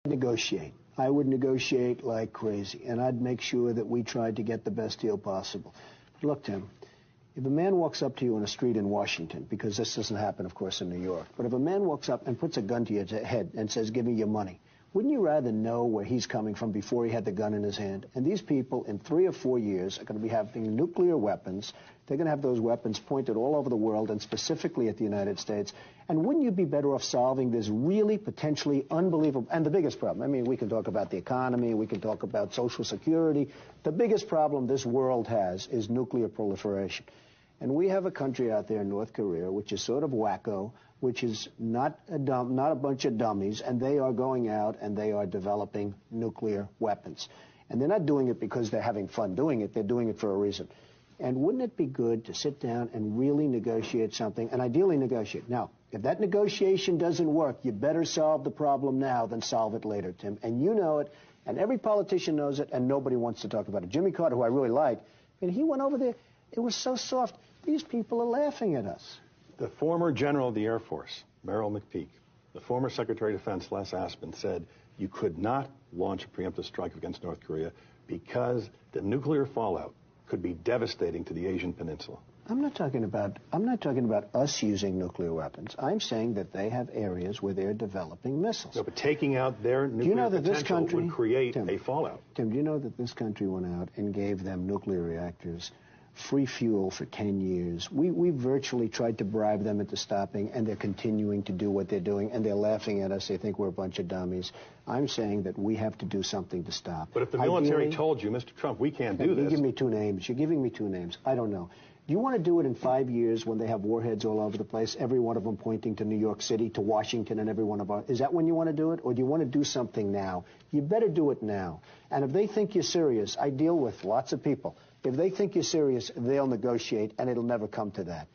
negotiate. I would negotiate like crazy, and I'd make sure that we tried to get the best deal possible. But look, Tim, if a man walks up to you on a street in Washington, because this doesn't happen, of course, in New York, but if a man walks up and puts a gun to your head and says, give me your money, wouldn't you rather know where he's coming from before he had the gun in his hand? And these people, in 3 or 4 years, are going to be having nuclear weapons. They're going to have those weapons pointed all over the world, and specifically at the United States. And wouldn't you be better off solving this really potentially unbelievable, and the biggest problem, I mean, we can talk about the economy, we can talk about Social Security. The biggest problem this world has is nuclear proliferation. And we have a country out there in North Korea, which is sort of wacko, which is not a bunch of dummies, and they are going out and they are developing nuclear weapons. And they're not doing it because they're having fun doing it. They're doing it for a reason. And wouldn't it be good to sit down and really negotiate something, and ideally negotiate? Now, if that negotiation doesn't work, you better solve the problem now than solve it later, Tim. And you know it, and every politician knows it, and nobody wants to talk about it. Jimmy Carter, who I really like, and he went over there. It was so soft. These people are laughing at us. The former general of the Air Force, Merrill McPeak, the former Secretary of Defense, Les Aspin, said you could not launch a preemptive strike against North Korea because the nuclear fallout could be devastating to the Asian Peninsula. I'm not talking about us using nuclear weapons. I'm saying that they have areas where they're developing missiles. No, but taking out their nuclear potential would create a fallout. Tim, do you know that this country went out and gave them nuclear reactors, free fuel for 10 years? We virtually tried to bribe them into stopping, and they're continuing to do what they're doing, and they're laughing at us. They think we're a bunch of dummies. I'm saying that we have to do something to stop. But if the military told you, Mr. Trump, we can't do this. You give me 2 names. You're giving me 2 names. I don't know. Do you want to do it in 5 years when they have warheads all over the place, every one of them pointing to New York City, to Washington, and every one of our... Is that when you want to do it, or do you want to do something now? You better do it now. And if they think you're serious, I deal with lots of people. If they think you're serious, they'll negotiate, and it'll never come to that.